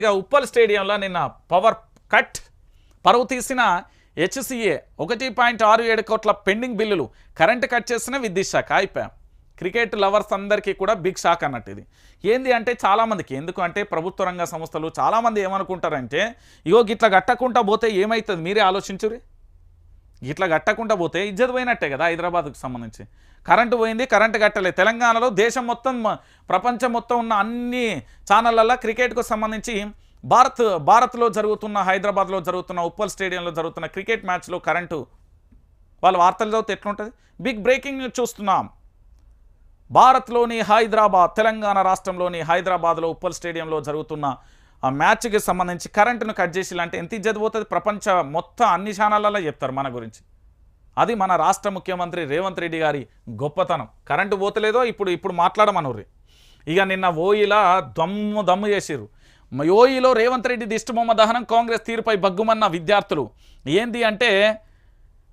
ఇక ఉప్పల్ స్టేడియంలో నిన్న పవర్ కట్ పరువు తీసిన హెచ్సిఏ 1.67 కోట్ల పెండింగ్ బిల్లులు కరెంటు కట్ చేసిన విద్యుత్ శాఖ అయిపోయాం. క్రికెట్ లవర్స్ అందరికీ కూడా బిగ్ షాక్ అన్నట్టు ఇది. ఏంది అంటే చాలామందికి ఎందుకంటే ప్రభుత్వ రంగ సంస్థలు చాలామంది ఏమనుకుంటారంటే ఇగో గిట్లా కట్టకుండా పోతే ఏమవుతుంది మీరే ఆలోచించురి. ఇట్లా కట్టకుండా పోతే ఇజ్జత్ పోయినట్టే కదా. హైదరాబాద్కు సంబంధించి కరెంటు పోయింది, కరెంటు కట్టలేదు. తెలంగాణలో దేశం మొత్తం ప్రపంచం మొత్తం ఉన్న అన్ని ఛానళ్ళల్లో క్రికెట్కు సంబంధించి భారత్లో జరుగుతున్న హైదరాబాద్లో జరుగుతున్న ఉప్పల్ స్టేడియంలో జరుగుతున్న క్రికెట్ మ్యాచ్లో కరెంటు వాళ్ళు వార్తలు చదివితే ఎట్లుంటుంది. బిగ్ బ్రేకింగ్ న్యూస్ చూస్తున్నాం. భారత్లోని హైదరాబాద్ తెలంగాణ రాష్ట్రంలోని హైదరాబాద్లో ఉప్పల్ స్టేడియంలో జరుగుతున్న ఆ మ్యాచ్కి సంబంధించి కరెంటును కట్ చేసిలంటే ఎంత ఇజ్జత్ పోతుంది. ప్రపంచ మొత్తం అన్ని ఛానళ్ళల్లో చెప్తారు మన గురించి. అది మన రాష్ట్ర ముఖ్యమంత్రి రేవంత్ రెడ్డి గారి గొప్పతనం. కరెంటు పోతలేదో ఇప్పుడు మాట్లాడమనుర్రి. ఇక నిన్న ఓయిలా దమ్ము చేసిర్రు. ఓయిలో రేవంత్ రెడ్డి దిష్టిబొమ్మ దహనం, కాంగ్రెస్ తీరుపై బగ్గుమన్న విద్యార్థులు. ఏంది అంటే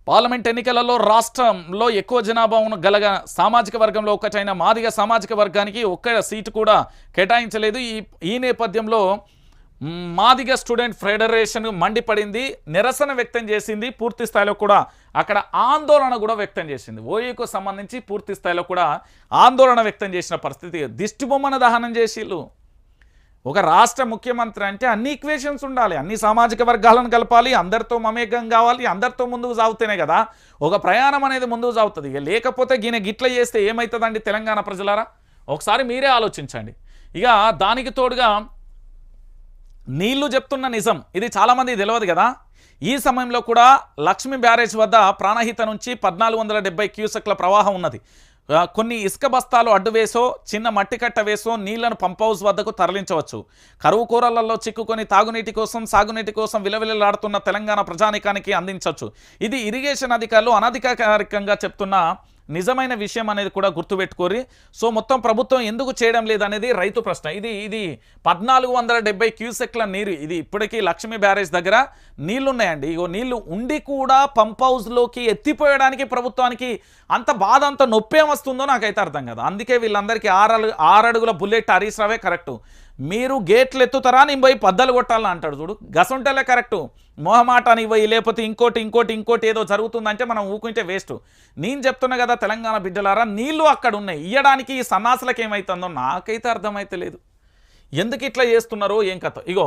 పార్లమెంట్ ఎన్నికలలో రాష్ట్రంలో ఎక్కువ జనాభా గల సామాజిక వర్గంలో ఒకటైన మాదిగ సామాజిక వర్గానికి ఒక్క సీటు కూడా కేటాయించలేదు. ఈ నేపథ్యంలో మాదిగ స్టూడెంట్ ఫెడరేషన్ మండిపడింది, నిరసన వ్యక్తం చేసింది. పూర్తి స్థాయిలో కూడా అక్కడ ఆందోళన కూడా వ్యక్తం చేసింది. ఓయూకు సంబంధించి పూర్తి స్థాయిలో కూడా ఆందోళన వ్యక్తం చేసిన పరిస్థితి. దిష్టిబొమ్మను దహనం చేసిళ్ళు. ఒక రాష్ట్ర ముఖ్యమంత్రి అంటే అన్ని ఈక్వేషన్స్ ఉండాలి, అన్ని సామాజిక వర్గాలను కలపాలి, అందరితో మమేకం కావాలి, అందరితో ముందుకు సాగుతేనే కదా ఒక ప్రయాణం అనేది ముందుకు సాగుతుంది. ఇక లేకపోతే గిట్ల చేస్తే ఏమవుతుందండి తెలంగాణ ప్రజలారా? ఒకసారి మీరే ఆలోచించండి. ఇక దానికి తోడుగా నీళ్లు చెప్తున్న నిజం ఇది చాలామంది తెలియదు కదా. ఈ సమయంలో కూడా లక్ష్మీ బ్యారేజ్ వద్ద ప్రాణహిత నుంచి 1470 క్యూసెక్ల ప్రవాహం ఉన్నది. కొన్ని ఇసుక బస్తాలు అడ్డు వేసో చిన్న మట్టి కట్ట వేసో నీళ్లను పంప్ హౌస్ వద్దకు తరలించవచ్చు. కరువు కూరలలో చిక్కుకొని తాగునీటి కోసం సాగునీటి కోసం విలవిలలాడుతున్న తెలంగాణ ప్రజానికానికి అందించవచ్చు. ఇది ఇరిగేషన్ అధికారులు అనధికారికంగా చెప్తున్న నిజమైన విషయం అనేది కూడా గుర్తుపెట్టుకోరి. సో మొత్తం ప్రభుత్వం ఎందుకు చేయడం లేదనేది రైతు ప్రశ్న. ఇది 1470 క్యూసెక్ల నీరు. ఇది ఇప్పటికీ లక్ష్మీ బ్యారేజ్ దగ్గర నీళ్లు ఉన్నాయండి. ఇగో నీళ్లు ఉండి కూడా పంప్ హౌస్లోకి ఎత్తిపోయడానికి ప్రభుత్వానికి అంత బాధ, అంత నొప్పి ఏమొస్తుందో నాకైతే అర్థం కదా. అందుకే వీళ్ళందరికీ 6 అడుగుల బుల్లెట్ హరీష్ రావే కరెక్టు. మీరు గేట్లు ఎత్తుతారా నేను పోయి పద్దలు కొట్టాలని అంటాడు చూడు, గసంటలే కరెక్టు. మొహమాటాన్ని పోయి లేకపోతే ఇంకోటి ఏదో జరుగుతుందంటే మనం ఊకుంటే వేస్ట్. నేను చెప్తున్నా కదా తెలంగాణ బిడ్డలారా, నీళ్లు అక్కడ ఉన్నాయి, ఇయ్యడానికి ఈ సన్నాసులకు ఏమవుతుందో నాకైతే అర్థమైతే లేదు. ఎందుకు ఇట్లా చేస్తున్నారో ఏం కథ. ఇగో